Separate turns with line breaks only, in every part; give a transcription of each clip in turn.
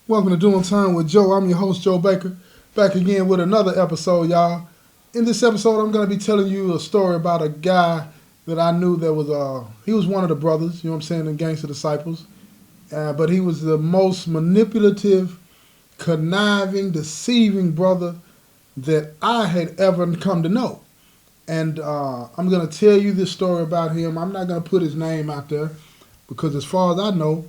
Welcome to Doing Time with Joe. I'm your host, Joe Baker, back again with another episode, y'all. In this episode, I'm going to be telling you a story about a guy that I knew that was, he was one of the brothers, you know what I'm saying, in Ganster Disciples. But he was the most manipulative, conniving, deceiving brother that I had ever come to know. And I'm going to tell you this story about him. I'm not going to put his name out there because as far as I know,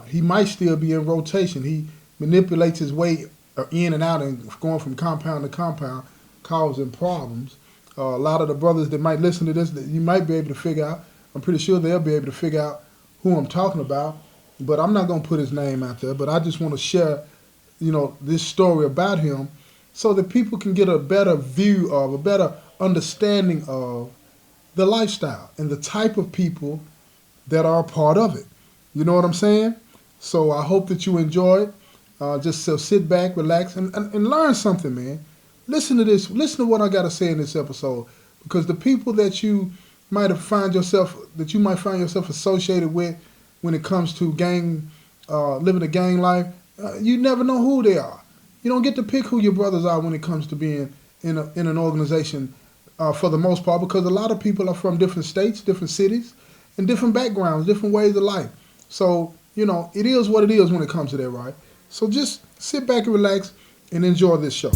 he might still be in rotation. He manipulates his way in and out and going from compound to compound, causing problems. A lot of the brothers that might listen to this, that you might be able to figure out. I'm pretty sure they'll be able to figure out who I'm talking about. But I'm not going to put his name out there. But I just want to share, this story about him so that people can get a better view of, a better understanding of the lifestyle and the type of people that are a part of it. You know what I'm saying? So I hope that you enjoy it. Just so sit back, relax, and learn something, man. Listen to this. Listen to what I got to say in this episode. Because the people that you might find yourself associated with when it comes to living a gang life, you never know who they are. You don't get to pick who your brothers are when it comes to being in an organization for the most part, because a lot of people are from different states, different cities, and different backgrounds, different ways of life. So, it is what it is when it comes to that, right? So just sit back and relax and enjoy this show.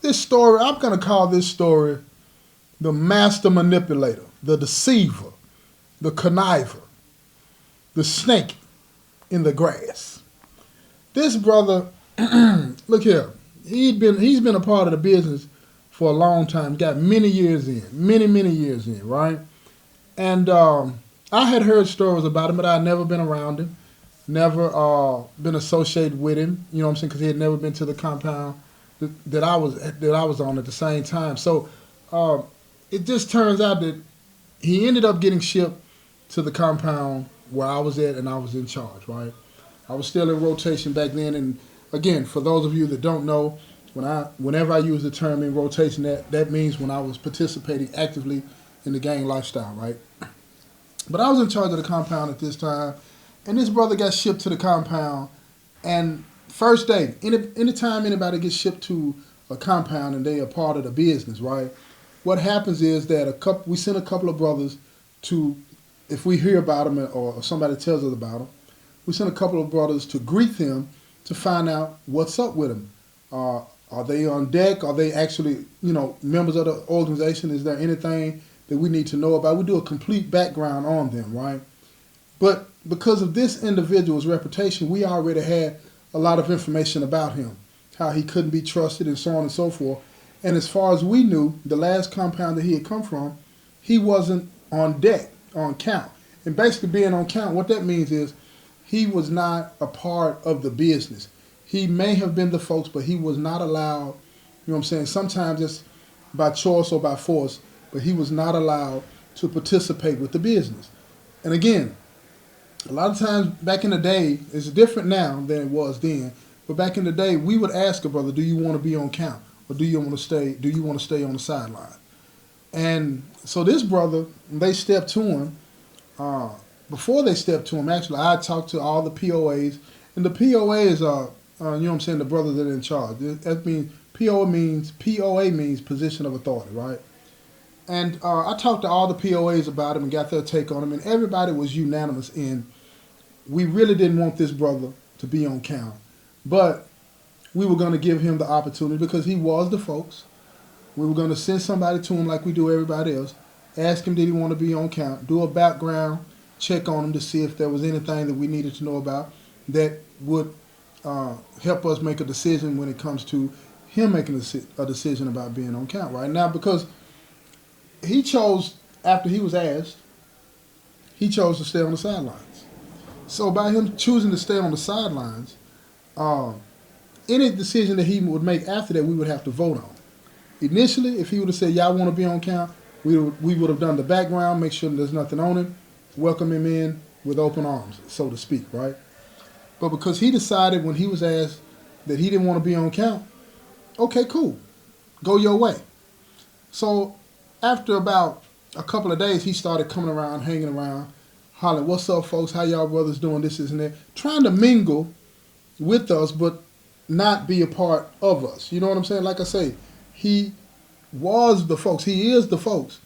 This story, I'm going to call this story the master manipulator, the deceiver, the conniver, the snake in the grass. This brother, look here, he's been a part of the business for a long time, got many years in, many years in, right? And I had heard stories about him, but I had never been around him, never been associated with him, you know what I'm saying, because he had never been to the compound that I was on at the same time. So it just turns out that he ended up getting shipped to the compound where I was at, and I was in charge, right? I was still in rotation back then, and again, for those of you that don't know, whenever I use the term in rotation, that means when I was participating actively in the gang lifestyle, right? But I was in charge of the compound at this time, and this brother got shipped to the compound, and first day, anytime anybody gets shipped to a compound and they are part of the business, right? What happens is that we send a couple of brothers to, if we hear about them or somebody tells us about them, we send a couple of brothers to greet them to find out what's up with them. Are they on deck? Are they actually, members of the organization? Is there anything that we need to know about? We do a complete background on them, right? But because of this individual's reputation, we already had a lot of information about him, how he couldn't be trusted and so on and so forth. And as far as we knew, the last compound that he had come from, he wasn't on deck, on count. And basically being on count, what that means is he was not a part of the business. He may have been the folks, but he was not allowed, you know what I'm saying, sometimes it's by choice or by force, but he was not allowed to participate with the business. And again, a lot of times back in the day, it's different now than it was then. But back in the day, we would ask a brother, "Do you want to be on count, or do you want to stay? Do you want to stay on the sideline?" And so this brother, they stepped to him. Before they stepped to him, actually, I talked to all the POAs, and the POAs are, you know what I'm saying, the brothers that are in charge. That means POA means position of authority, right? And I talked to all the POAs about him and got their take on him, and everybody was unanimous in we really didn't want this brother to be on count. But we were going to give him the opportunity because he was the folks. We were going to send somebody to him like we do everybody else, ask him did he want to be on count, do a background check on him to see if there was anything that we needed to know about that would help us make a decision when it comes to him making a decision about being on count right now, because he chose, after he was asked, he chose to stay on the sidelines. So by him choosing to stay on the sidelines, any decision that he would make after that, we would have to vote on. Initially, if he would have said, y'all want to be on count, we would have done the background, make sure there's nothing on him, welcome him in with open arms, so to speak, right? But because he decided when he was asked that he didn't want to be on count, okay, cool, go your way. So after about a couple of days, he started coming around, hanging around, hollering, what's up, folks? How y'all brothers doing? This, and that. Trying to mingle with us, but not be a part of us. You know what I'm saying? Like I say, he was the folks. He is the folks,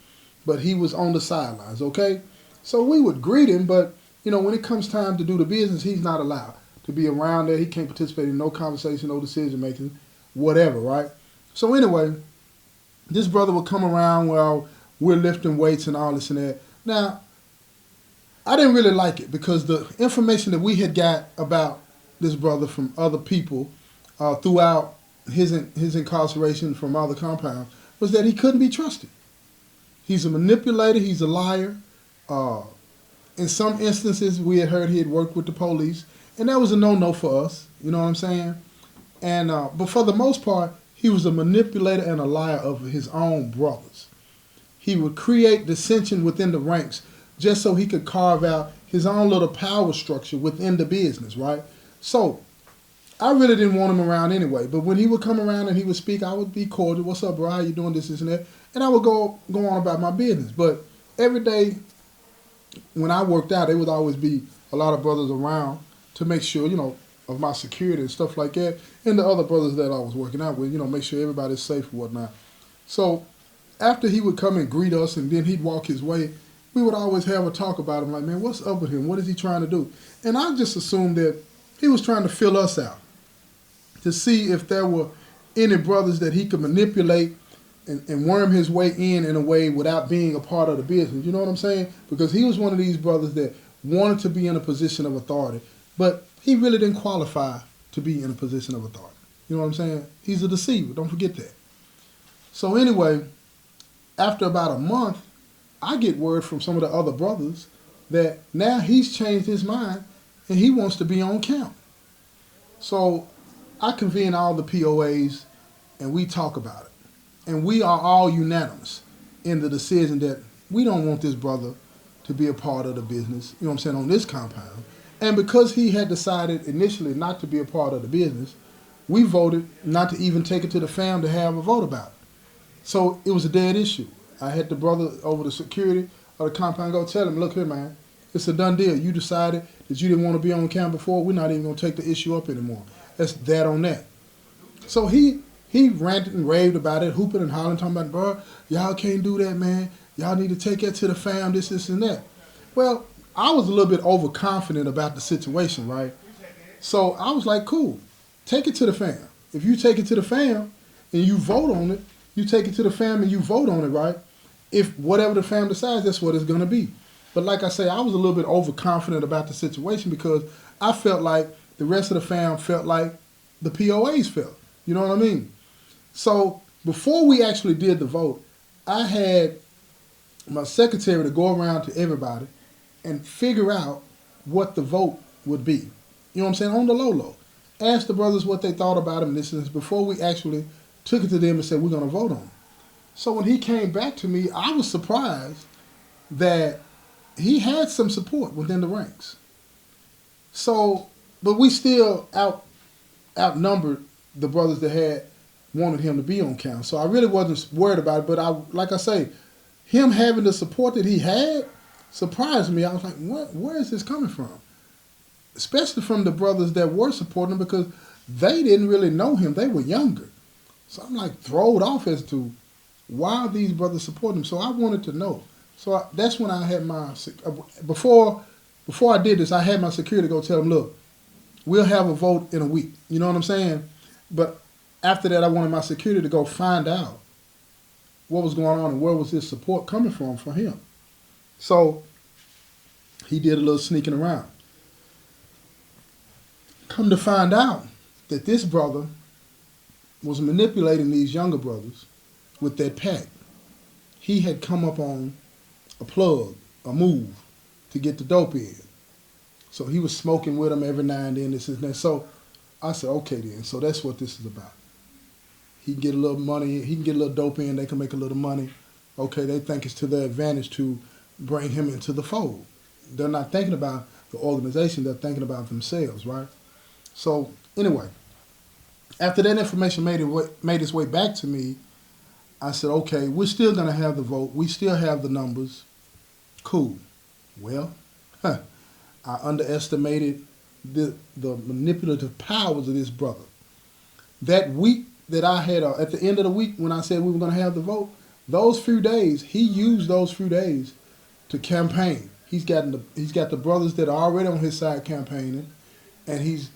but he was on the sidelines, okay? So we would greet him, but, when it comes time to do the business, he's not allowed to be around there. He can't participate in no conversation, no decision-making, whatever, right? So anyway, this brother would come around while we're lifting weights and all this and that. Now, I didn't really like it because the information that we had got about this brother from other people throughout his incarceration from other compounds was that he couldn't be trusted. He's a manipulator. He's a liar. In some instances, we had heard he had worked with the police, and that was a no-no for us. You know what I'm saying? And but for the most part, he was a manipulator and a liar of his own brothers. He would create dissension within the ranks just so he could carve out his own little power structure within the business, right? So I really didn't want him around anyway. But when he would come around and he would speak, I would be cordial. What's up, bro? How you doing? This, and that. And I would go on about my business. But every day when I worked out, there would always be a lot of brothers around to make sure, of my security and stuff like that. And the other brothers that I was working out with, make sure everybody's safe and whatnot. So after he would come and greet us and then he'd walk his way, we would always have a talk about him, like, man, what's up with him? What is he trying to do? And I just assumed that he was trying to fill us out to see if there were any brothers that he could manipulate and worm his way in a way without being a part of the business. You know what I'm saying? Because he was one of these brothers that wanted to be in a position of authority, but he really didn't qualify to be in a position of authority. You know what I'm saying? He's a deceiver. Don't forget that. So anyway, after about a month, I get word from some of the other brothers that now he's changed his mind and he wants to be on count. So I convene all the POAs and we talk about it. And we are all unanimous in the decision that we don't want this brother to be a part of the business, you know what I'm saying, on this compound. And because he had decided initially not to be a part of the business, we voted not to even take it to the fam to have a vote about it. So it was a dead issue. I had the brother over the security of the compound go tell him, look here, man, it's a done deal. You decided that you didn't want to be on count before. We're not even going to take the issue up anymore. That's that on that. So he ranted and raved about it, hooping and hollering, talking about, bro, y'all can't do that, man. Y'all need to take it to the fam, this, and that. Well, I was a little bit overconfident about the situation, right? So I was like, cool, take it to the fam. If you take it to the fam and you vote on it, you take it to the fam and you vote on it, right? If whatever the fam decides, that's what it's going to be. But like I say, I was a little bit overconfident about the situation because I felt like the rest of the fam felt like the POAs felt. You know what I mean? So before we actually did the vote, I had my secretary to go around to everybody and figure out what the vote would be. You know what I'm saying? On the low. Ask the brothers what they thought about him, this and this, before we actually took it to them and said, we're going to vote on it. So when he came back to me, I was surprised that he had some support within the ranks. So, but we still outnumbered the brothers that had wanted him to be on count. So I really wasn't worried about it. But like I say, him having the support that he had surprised me. I was like, where is this coming from? Especially from the brothers that were supporting him because they didn't really know him. They were younger. So I'm like thrown off as to why these brothers support him. So I wanted to know. So that's when I had my, before I did this, I had my security go tell him, look, we'll have a vote in a week. You know what I'm saying? But after that, I wanted my security to go find out what was going on and where was this support coming from for him. So he did a little sneaking around. Come to find out that this brother was manipulating these younger brothers with that pack. He had come up on a plug, a move, to get the dope in. So he was smoking with them every now and then, this and that. So I said, okay then, so that's what this is about. He can get a little money. He can get a little dope in. They can make a little money. Okay, they think it's to their advantage to bring him into the fold. They're not thinking about the organization. They're thinking about themselves, right? So anyway, after that information made its way back to me, I said, okay, we're still going to have the vote. We still have the numbers. Cool. Well, I underestimated the manipulative powers of this brother. That week that I had, at the end of the week when I said we were going to have the vote, those few days, he used those few days to campaign. He's got the brothers that are already on his side campaigning, and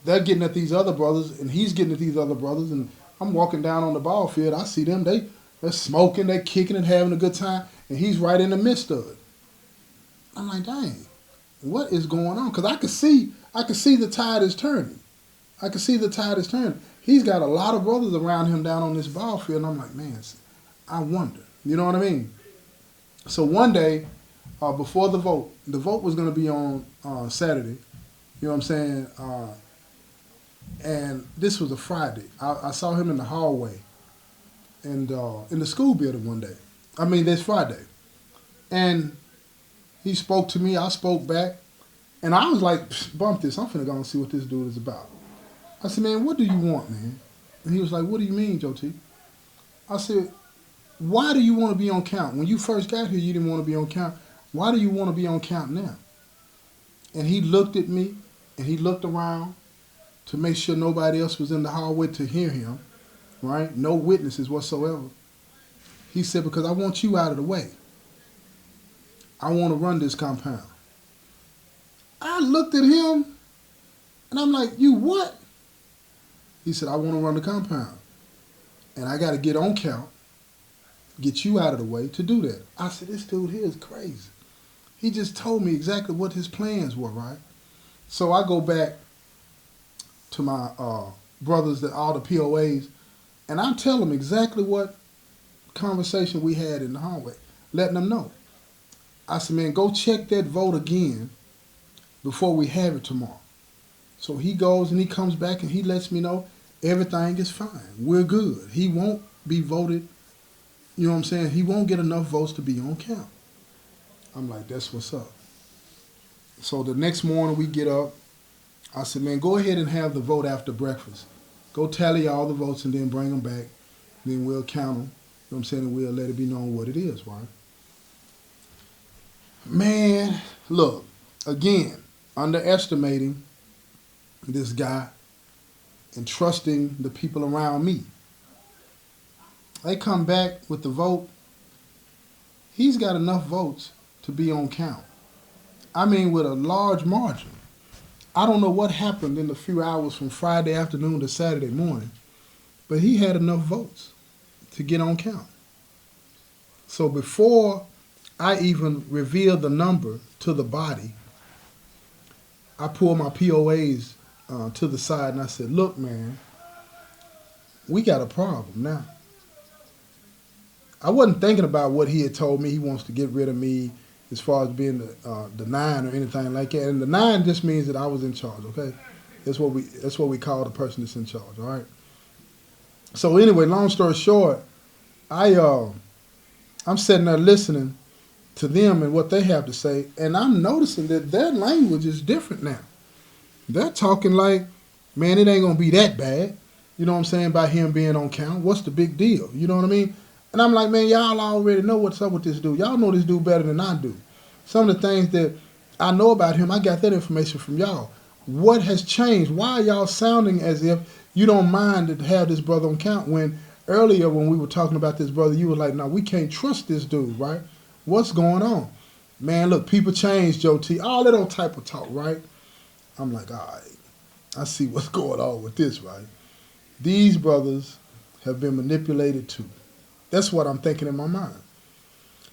they're getting at these other brothers, and he's getting at these other brothers, and I'm walking down on the ball field. I see them. They're smoking, they're kicking and having a good time, and he's right in the midst of it. I'm like, dang, what is going on? Because I could see the tide is turning. I could see the tide is turning. He's got a lot of brothers around him down on this ball field, and I'm like, man, I wonder. You know what I mean? So one day, before the vote was going to be on Saturday. You know what I'm saying? And this was a Friday. I saw him in the hallway and in the school building one day. I mean, this Friday. And he spoke to me. I spoke back. And I was like, bump this. I'm finna go and see what this dude is about. I said, man, what do you want, man? And he was like, what do you mean, Joe T? I said, why do you want to be on count? When you first got here, you didn't want to be on count. Why do you want to be on count now? And he looked at me, and he looked around to make sure nobody else was in the hallway to hear him, right? No witnesses whatsoever. He said, because I want you out of the way. I want to run this compound. I looked at him, and I'm like, you what? He said, I want to run the compound. And I got to get on count, get you out of the way to do that. I said, this dude here is crazy. He just told me exactly what his plans were, right? So I go back to my brothers, all the POAs, and I tell them exactly what conversation we had in the hallway, letting them know. I said, man, go check that vote again before we have it tomorrow. So he goes and he comes back and he lets me know everything is fine. We're good. He won't be voted, you know what I'm saying? He won't get enough votes to be on count. I'm like, that's what's up. So the next morning we get up. I said, man, go ahead and have the vote after breakfast. Go tally all the votes and then bring them back. Then we'll count them. You know what I'm saying? And we'll let it be known what it is, right? Man, look, again, underestimating this guy and trusting the people around me. They come back with the vote. He's got enough votes to be on count. I mean, with a large margin. I don't know what happened in the few hours from Friday afternoon to Saturday morning, but he had enough votes to get on count. So before I even revealed the number to the body, I pulled my POAs to the side and I said, look, man, we got a problem now. I wasn't thinking about what he had told me. He wants to get rid of me as far as being the 9 or anything like that. And the 9 just means that I was in charge, okay? That's what we call the person that's in charge, all right? So anyway, long story short, I'm sitting there listening to them and what they have to say, and I'm noticing that their language is different now. They're talking like, man, it ain't gonna be that bad. You know what I'm saying, by him being on count. What's the big deal? You know what I mean? And I'm like, man, y'all already know what's up with this dude. Y'all know this dude better than I do. Some of the things that I know about him, I got that information from y'all. What has changed? Why are y'all sounding as if you don't mind to have this brother on count when earlier when we were talking about this brother, you were like, no, we can't trust this dude, right? What's going on? Man, look, people change, Joe T. All that old type of talk, right? I'm like, all right, I see what's going on with this, right? These brothers have been manipulated too. That's what I'm thinking in my mind.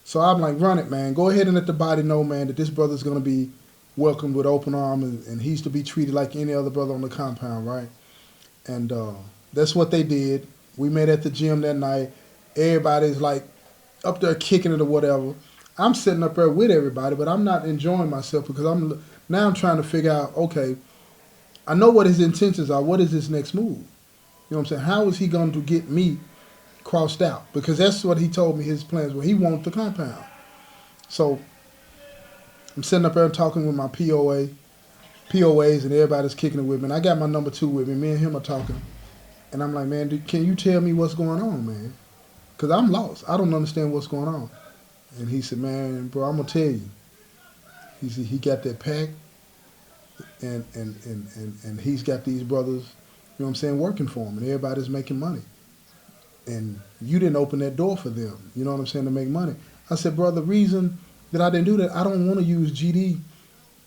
So I'm like, run it, man. Go ahead and let the body know, man, that this brother's going to be welcomed with open arms and he's to be treated like any other brother on the compound, right? And that's what they did. We met at the gym that night. Everybody's like up there kicking it or whatever. I'm sitting up there with everybody, but I'm not enjoying myself because I'm trying to figure out, okay, I know what his intentions are. What is his next move? You You know what I'm saying? How is he going to get me crossed out? Because that's what he told me his plans were. He wanted the compound. So I'm sitting up there and talking with my POAs, and everybody's kicking it with me. And I got my number 2 with me. Me and him are talking. And I'm like, man, can you tell me what's going on, man? Because I'm lost. I don't understand what's going on. And he said, man, bro, I'm going to tell you. He said he got that pack, and he's got these brothers, you know what I'm saying, working for him, and everybody's making money. And you didn't open that door for them, you know what I'm saying, to make money. I said, bro, the reason that I didn't do that, I don't want to use GD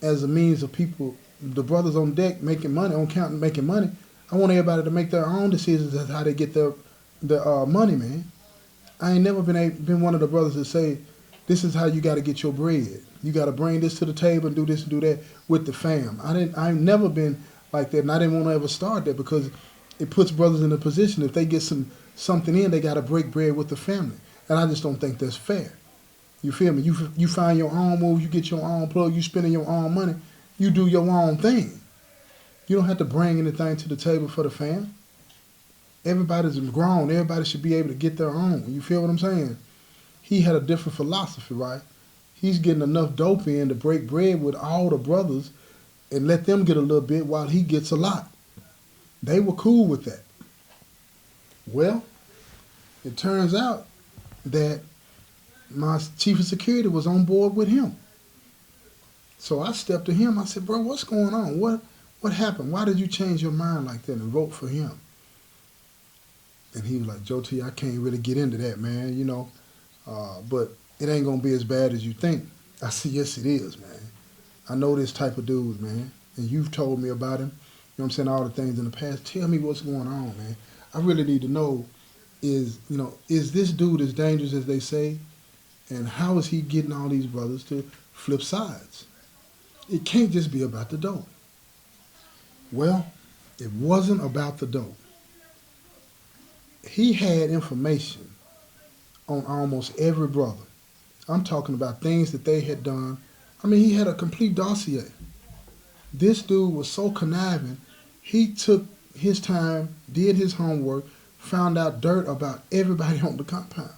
as a means of people, the brothers on deck making money, on counting making money. I want everybody to make their own decisions as how they get their money, man. I ain't never been one of the brothers that say, this is how you got to get your bread. You got to bring this to the table and do this and do that with the fam. I've never been like that, and I didn't want to ever start that because it puts brothers in a position, if they get something in, they got to break bread with the family. And I just don't think that's fair. You feel me? You find your own move, you get your own plug, you spending your own money, you do your own thing. You don't have to bring anything to the table for the fam. Everybody's grown. Everybody should be able to get their own. You feel what I'm saying? He had a different philosophy, right? He's getting enough dope in to break bread with all the brothers and let them get a little bit while he gets a lot. They were cool with that. Well, it turns out that my chief of security was on board with him. So I stepped to him. I said, bro, what's going on? What happened? Why did you change your mind like that and vote for him? And he was like, Joe T, I can't really get into that, man, you know. But it ain't going to be as bad as you think. I said, yes, it is, man. I know this type of dude, man. And you've told me about him. You know what I'm saying? All the things in the past. Tell me what's going on, man. I really need to know is this dude as dangerous as they say? And how is he getting all these brothers to flip sides? It can't just be about the dope. Well, it wasn't about the dope. He had information on almost every brother. I'm talking about things that they had done. I mean, he had a complete dossier. This dude was so conniving, he took his time, did his homework, found out dirt about everybody on the compound.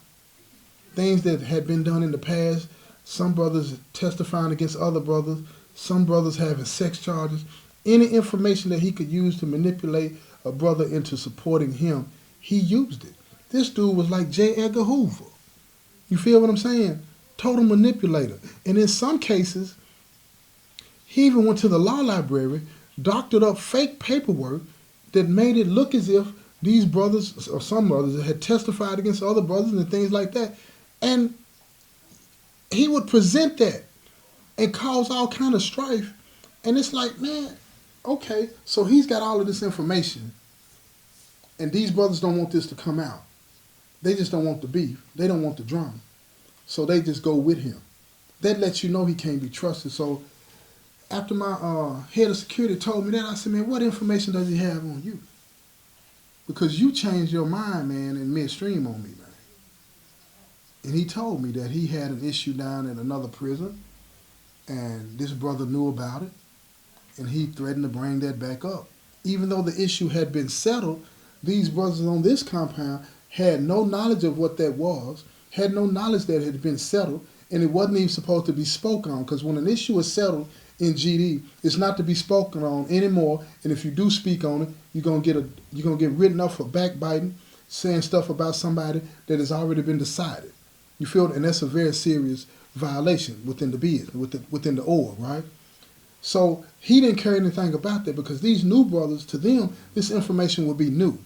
Things that had been done in the past, some brothers testifying against other brothers, some brothers having sex charges. Any information that he could use to manipulate a brother into supporting him, he used it. This dude was like J. Edgar Hoover. You feel what I'm saying? Total manipulator. And in some cases, he even went to the law library, doctored up fake paperwork that made it look as if these brothers, or some brothers, had testified against other brothers and things like that. And he would present that and cause all kind of strife. And it's like, man, okay, so he's got all of this information, and these brothers don't want this to come out. They just don't want the beef. They don't want the drama. So they just go with him. That lets you know he can't be trusted. So after my head of security told me that, I said, man, what information does he have on you? Because you changed your mind, man, in midstream on me, man. And he told me that he had an issue down in another prison, and this brother knew about it, and he threatened to bring that back up. Even though the issue had been settled, these brothers on this compound had no knowledge of what that was, had no knowledge that it had been settled, and it wasn't even supposed to be spoken on, because when an issue is settled in GD, it's not to be spoken on anymore, and if you do speak on it, you're gonna get written up for backbiting, saying stuff about somebody that has already been decided. You feel? And that's a very serious violation within the business, within the org, right? So he didn't care anything about that, because these new brothers, to them, this information would be new.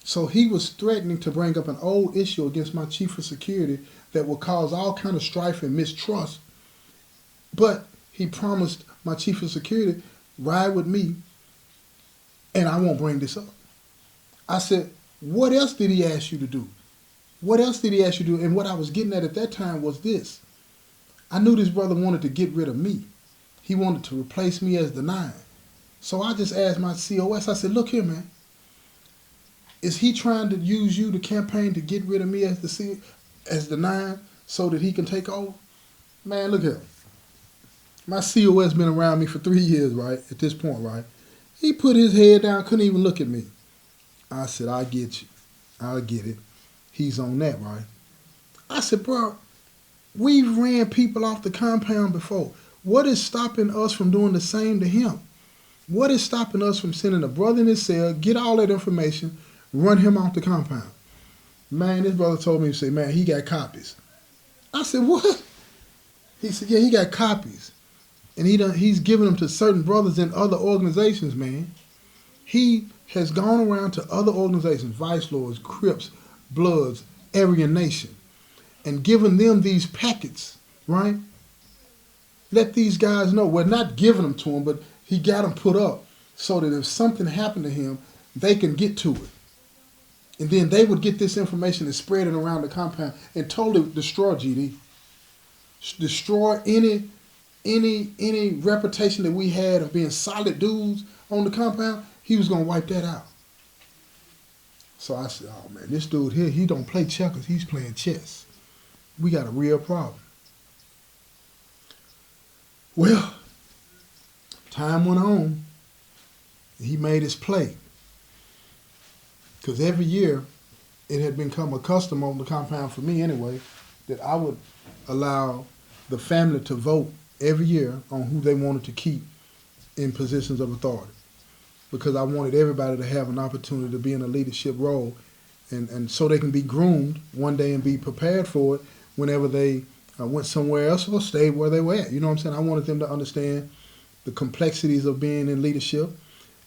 So he was threatening to bring up an old issue against my chief of security that would cause all kind of strife and mistrust. But he promised my chief of security, ride with me, and I won't bring this up. I said, what else did he ask you to do? What else did he ask you to do? And what I was getting at that time was this. I knew this brother wanted to get rid of me. He wanted to replace me as the 9. So I just asked my COS, I said, look here, man. Is he trying to use you to campaign to get rid of me as the 9 so that he can take over? Man, look here. My COS been around me for 3 years, right? At this point, right? He put his head down, couldn't even look at me. I said, I get you. I get it. He's on that, right? I said, bro, we've ran people off the compound before. What is stopping us from doing the same to him? What is stopping us from sending a brother in his cell, get all that information, run him off the compound? Man, this brother told me, he said, man, he got copies. I said, what? He said, yeah, he got copies. And he's giving them to certain brothers in other organizations, man. He has gone around to other organizations, Vice Lords, Crips, Bloods, Aryan Nation, and given them these packets, right? Let these guys know. We're not giving them to him, but he got them put up so that if something happened to him, they can get to it. And then they would get this information and spread it around the compound and totally destroy GD. Destroy any reputation that we had of being solid dudes on the compound. He was going to wipe that out. So I said, oh man, this dude here, he don't play checkers, he's playing chess. We got a real problem. Well, time went on. He made his play. Because every year, it had become a custom on the compound for me anyway, that I would allow the family to vote every year on who they wanted to keep in positions of authority. Because I wanted everybody to have an opportunity to be in a leadership role and so they can be groomed one day and be prepared for it whenever they went somewhere else or stayed where they were at. You know what I'm saying? I wanted them to understand the complexities of being in leadership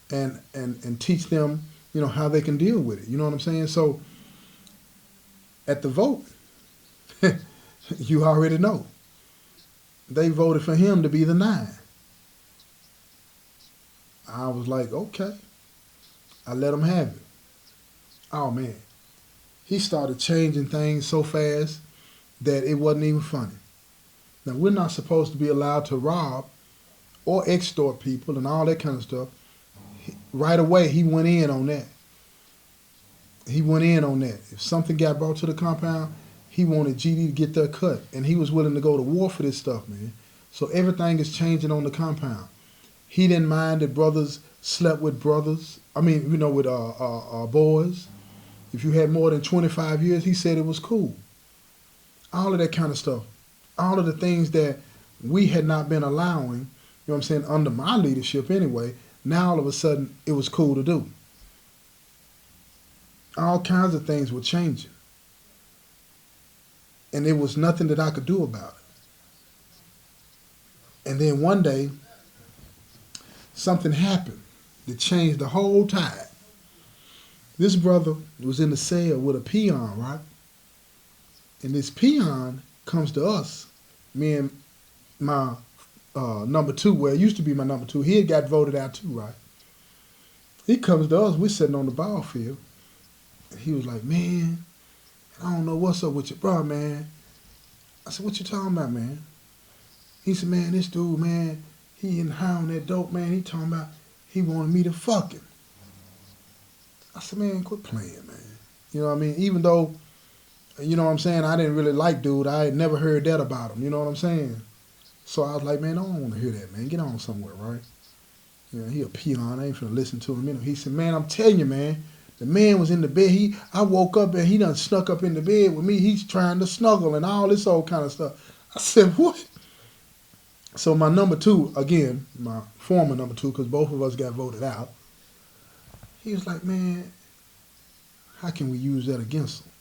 and teach them, you know, how they can deal with it. You know what I'm saying? So at the vote, you already know. They voted for him to be the 9. I was like, okay. I let him have it. Oh, man. He started changing things so fast that it wasn't even funny. Now, we're not supposed to be allowed to rob or extort people and all that kind of stuff. Right away, he went in on that. He went in on that. If something got brought to the compound, he wanted GD to get their cut. And he was willing to go to war for this stuff, man. So everything is changing on the compound. He didn't mind that brothers slept with brothers. I mean, you know, with boys. If you had more than 25 years, he said it was cool. All of that kind of stuff. All of the things that we had not been allowing, you know what I'm saying, under my leadership anyway, now all of a sudden it was cool to do. All kinds of things were changing. And there was nothing that I could do about it. And then one day, something happened that changed the whole tide. This brother was in the cell with a peon, right? And this peon comes to us, me and my number 2, well, it used to be my number 2. He had got voted out too, right? He comes to us, we're sitting on the ball field. And he was like, man, I don't know what's up with your bro, man. I said, what you talking about, man? He said, man, this dude, man, he in high on that dope, man. He talking about he wanted me to fuck him. I said, man, quit playing, man. You know what I mean? Even though, you know what I'm saying, I didn't really like dude. I had never heard that about him. You know what I'm saying? So I was like, man, I don't want to hear that, man. Get on somewhere, right? You know, he a peon. I ain't finna listen to him. You know, he said, man, I'm telling you, man, the man was in the bed. I woke up and he done snuck up in the bed with me. He's trying to snuggle and all this old kind of stuff. I said, what? So my number 2, again, my former number 2, because both of us got voted out, he was like, man, how can we use that against him?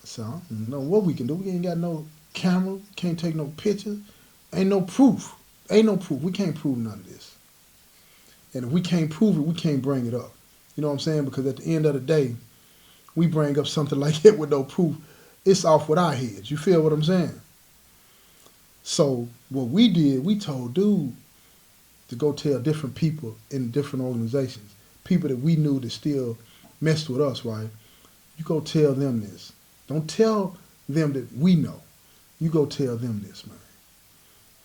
So I don't know what we can do. We ain't got no camera, can't take no pictures, ain't no proof. Ain't no proof. We can't prove none of this. And if we can't prove it, we can't bring it up. You know what I'm saying? Because at the end of the day, we bring up something like that with no proof, it's off with our heads. You feel what I'm saying? So what we did, we told dude to go tell different people in different organizations, people that we knew that still messed with us, right? You go tell them this. Don't tell them that we know. You go tell them this, man.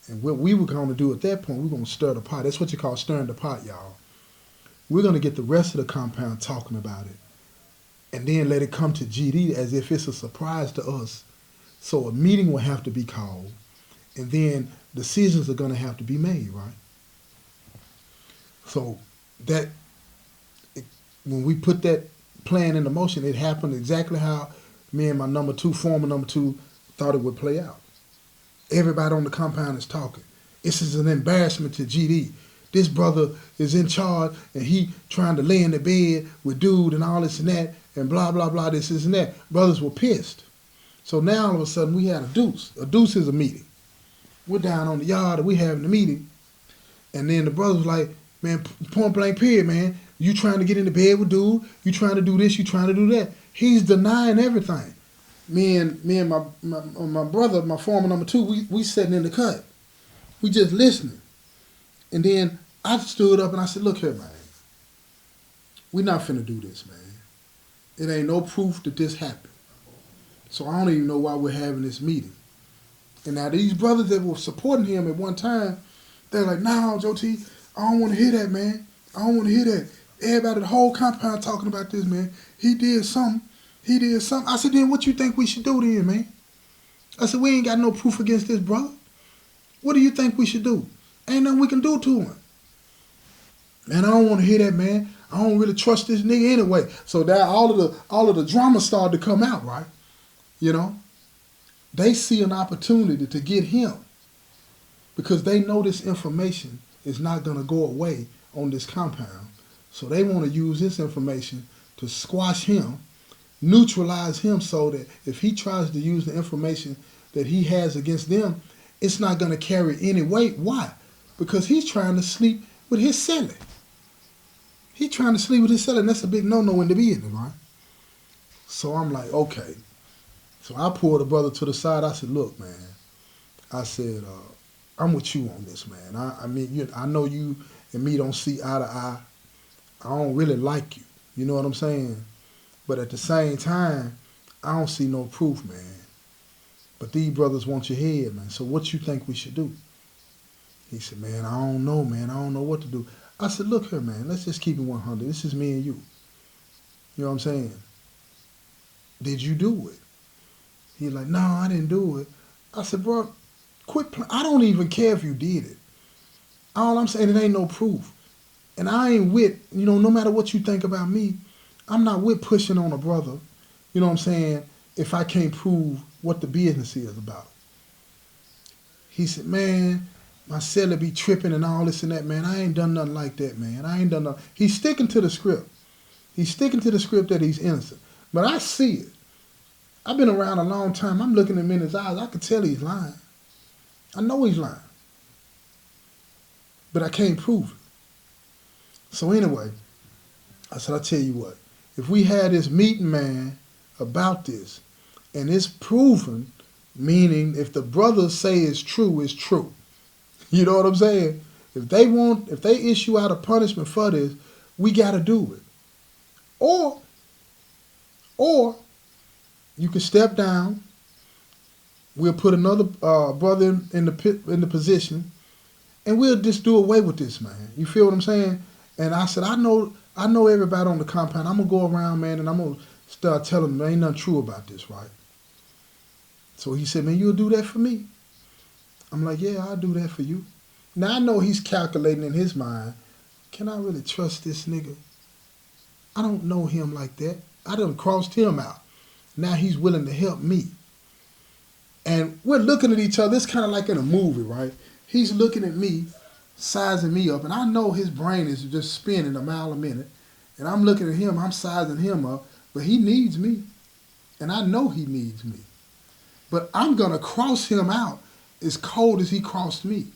And what we were going to do at that point, we're going to stir the pot. That's what you call stirring the pot, y'all. We're going to get the rest of the compound talking about it. And then let it come to GD as if it's a surprise to us. So a meeting will have to be called. And then decisions are going to have to be made, right? So when we put that playing into motion. It happened exactly how me and my former number two, thought it would play out. Everybody on the compound is talking. This is an embarrassment to GD. This brother is in charge and he trying to lay in the bed with dude and all this and that and blah, blah, blah, this and that. Brothers were pissed. So now all of a sudden we had a deuce. A deuce is a meeting. We're down on the yard and we having the meeting. And then the brother was like, man, point blank period, man. You trying to get in the bed with dude. You trying to do this. You trying to do that. He's denying everything. Me and my brother, my former number two, we sitting in the cut. We just listening. And then I stood up and I said, look here, man. We not finna do this, man. It ain't no proof that this happened. So I don't even know why we're having this meeting. And now these brothers that were supporting him at one time, they're like, nah, Joe T, I don't want to hear that, man. I don't want to hear that. Everybody, the whole compound talking about this, man. He did something. He did something. I said, then what you think we should do then, man? I said, we ain't got no proof against this brother. What do you think we should do? Ain't nothing we can do to him. Man, I don't want to hear that, man. I don't really trust this nigga anyway. So that all of the drama started to come out, right? You know? They see an opportunity to get him because they know this information is not going to go away on this compound. So they want to use this information to squash him, neutralize him so that if he tries to use the information that he has against them, it's not going to carry any weight. Why? Because he's trying to sleep with his celly. He's trying to sleep with his celly, and that's a big no-no in the business, right? So I'm like, okay. So I pulled the brother to the side. I said, look, man. I said, I'm with you on this, man. I mean, I know you and me don't see eye to eye. I don't really like you. You know what I'm saying? But at the same time, I don't see no proof, man. But these brothers want your head, man. So what you think we should do? He said, man, I don't know, man. I don't know what to do. I said, look here, man. Let's just keep it 100. This is me and you. You know what I'm saying? Did you do it? He's like, no, I didn't do it. I said, bro, quit. I don't even care if you did it. All I'm saying, it ain't no proof. And I ain't with, no matter what you think about me, I'm not with pushing on a brother, you know what I'm saying, if I can't prove what the business is about. He said, man, my celly be tripping and all this and that, man. I ain't done nothing like that, man. I ain't done nothing. He's sticking to the script. He's sticking to the script that he's innocent. But I see it. I've been around a long time. I'm looking at him in his eyes. I can tell he's lying. I know he's lying. But I can't prove it. So anyway, I said, I'll tell you what. If we had this meeting, man, about this, and it's proven, meaning if the brothers say it's true, it's true. You know what I'm saying? If they issue out a punishment for this, we got to do it. Or you can step down. We'll put another brother in the position, and we'll just do away with this, man. You feel what I'm saying? And I said, I know everybody on the compound. I'm gonna go around, man, and I'm gonna start telling them there ain't nothing true about this, right? So he said, man, you'll do that for me? I'm like, yeah, I'll do that for you. Now I know he's calculating in his mind, can I really trust this nigga? I don't know him like that. I done crossed him out. Now he's willing to help me. And we're looking at each other. It's kind of like in a movie, right? He's looking at me, sizing me up, and I know his brain is just spinning a mile a minute. And I'm looking at him, I'm sizing him up, but he needs me. And I know he needs me. But I'm going to cross him out as cold as he crossed me.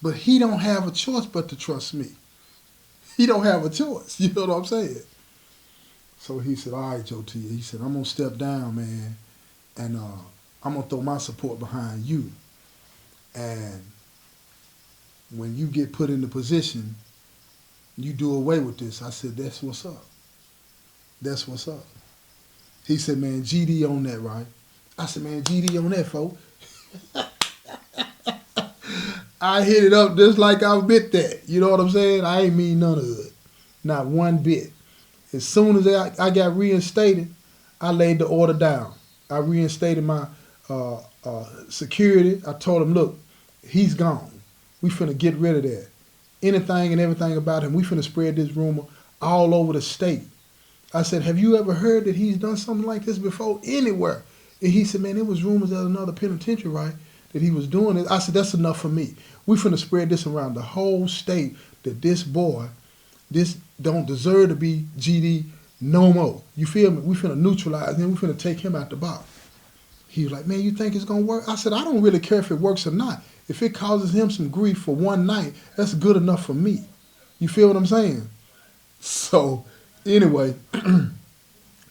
But he don't have a choice but to trust me. He don't have a choice. You know what I'm saying? So he said, all right, Joe T. He said, I'm going to step down, man, and I'm going to throw my support behind you. And when you get put in the position, you do away with this. I said, that's what's up. That's what's up. He said, man, GD on that, right? I said, man, GD on that, folks. I hit it up just like I bit that. You know what I'm saying? I ain't mean none of it. Not one bit. As soon as I got reinstated, I laid the order down. I reinstated my security. I told him, look, he's gone. We finna get rid of that. Anything and everything about him, we finna spread this rumor all over the state. I said, have you ever heard that he's done something like this before anywhere? And he said, man, it was rumors at another penitentiary, right, that he was doing it. I said, that's enough for me. We finna spread this around the whole state that this boy, this don't deserve to be GD no more. You feel me? We finna neutralize him. We finna take him out the box. He was like, man, you think it's gonna work? I said, I don't really care if it works or not. If it causes him some grief for one night, that's good enough for me. You feel what I'm saying? So, anyway,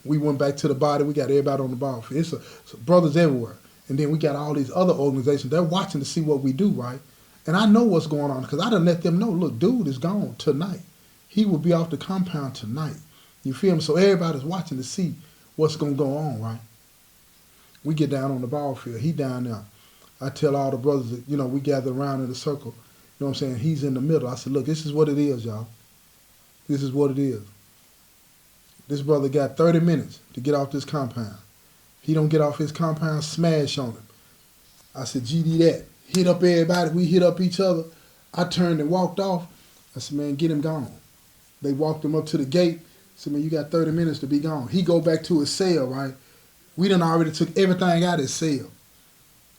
we went back to the body. We got everybody on the ball. It's brothers everywhere. And then we got all these other organizations. They're watching to see what we do, right? And I know what's going on because I done let them know, look, dude is gone tonight. He will be off the compound tonight. You feel me? So everybody's watching to see what's going to go on, right? We get down on the ball field. He down there. I tell all the brothers that, we gather around in a circle. You know what I'm saying? He's in the middle. I said, look, this is what it is, y'all. This is what it is. This brother got 30 minutes to get off this compound. He don't get off his compound, smash on him. I said, GD that. Hit up everybody. We hit up each other. I turned and walked off. I said, man, get him gone. They walked him up to the gate. I said, man, you got 30 minutes to be gone. He go back to his cell, right? We done already took everything out of his cell.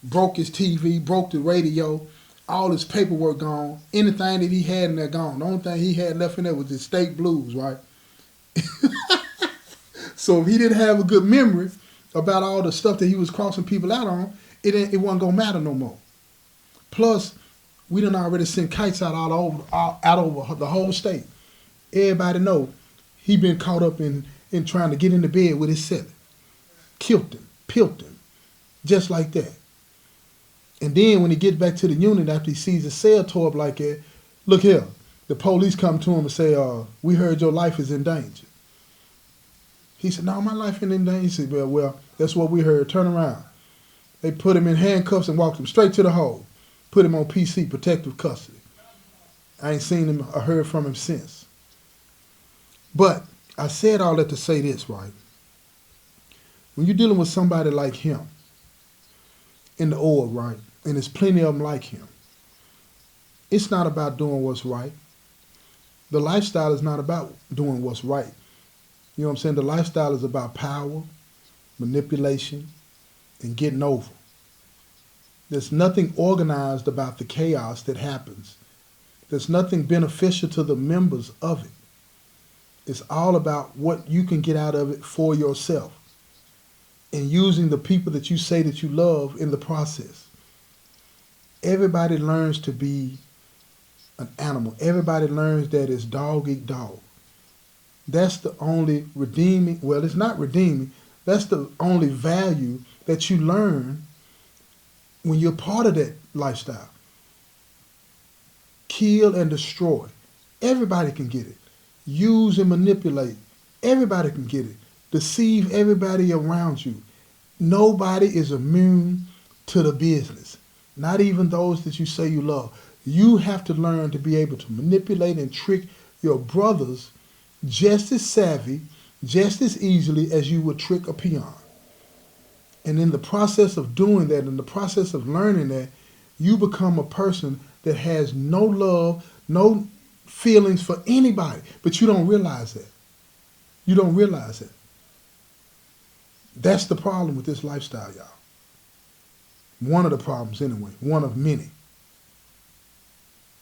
Broke his TV, broke the radio, all his paperwork gone. Anything that he had in there gone. The only thing he had left in there was his state blues, right? So if he didn't have a good memory about all the stuff that he was crossing people out on, it wasn't going to matter no more. Plus, we done already sent kites out all over the whole state. Everybody know he been caught up in trying to get into bed with his celly. Killed him, pilled him, just like that. And then when he gets back to the unit after he sees his cell tore up like that, look here, the police come to him and say, we heard your life is in danger. He said, no, my life ain't in danger. He said, well, that's what we heard. Turn around. They put him in handcuffs and walked him straight to the hole. Put him on PC, protective custody. I ain't seen him or heard from him since. But I said all that to say this, right? When you're dealing with somebody like him in the org, right, and there's plenty of them like him, it's not about doing what's right. The lifestyle is not about doing what's right. You know what I'm saying? The lifestyle is about power, manipulation, and getting over. There's nothing organized about the chaos that happens. There's nothing beneficial to the members of it. It's all about what you can get out of it for yourself and using the people that you say that you love in the process. Everybody learns to be an animal. Everybody learns that it's dog eat dog. That's the only redeeming, well, it's not redeeming, that's the only value that you learn when you're part of that lifestyle. Kill and destroy. Everybody can get it. Use and manipulate. Everybody can get it. Deceive everybody around you. Nobody is immune to the business. Not even those that you say you love. You have to learn to be able to manipulate and trick your brothers just as savvy, just as easily as you would trick a peon. And in the process of doing that, in the process of learning that, you become a person that has no love, no feelings for anybody, but you don't realize that. You don't realize that. That's the problem with this lifestyle, y'all. One of the problems anyway, one of many.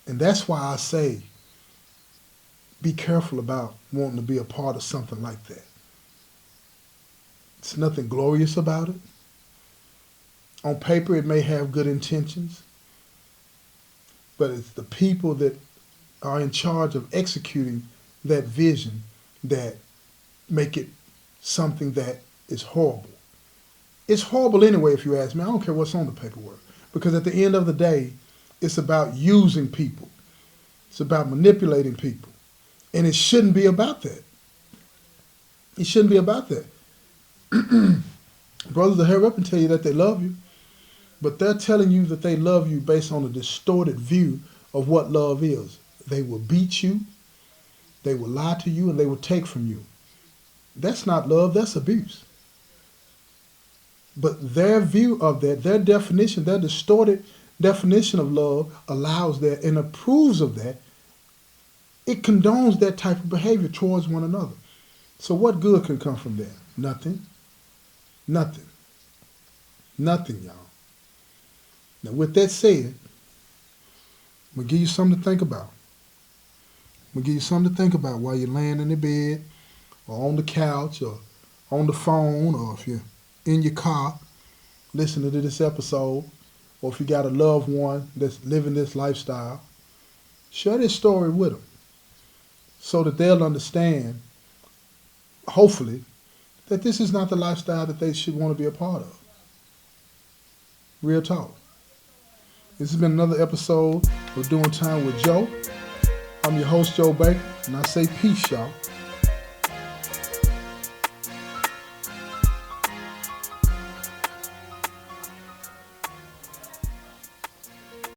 And that's why I say, be careful about wanting to be a part of something like that. It's nothing glorious about it. On paper, it may have good intentions, but it's the people that are in charge of executing that vision that make it something that is horrible. It's horrible anyway, if you ask me. I don't care what's on the paperwork, because at the end of the day, it's about using people. It's about manipulating people. And it shouldn't be about that. It shouldn't be about that. Brothers will hurry up and tell you that they love you, but they're telling you that they love you based on a distorted view of what love is. They will beat you, they will lie to you, and they will take from you. That's not love, that's abuse. But their view of that, their definition, their distorted definition of love allows that and approves of that. It condones that type of behavior towards one another. So what good can come from that? Nothing. Nothing. Nothing, y'all. Now, with that said, I'm going to give you something to think about. I'm going to give you something to think about while you're laying in the bed or on the couch or on the phone, or if you're in your car listening to this episode, or if you got a loved one that's living this lifestyle. Share this story with them so that they'll understand, hopefully, that this is not the lifestyle that they should want to be a part of. Real talk. This has been another episode of Doing Time with Joe. I'm your host, Joe Baker, and I say peace, y'all.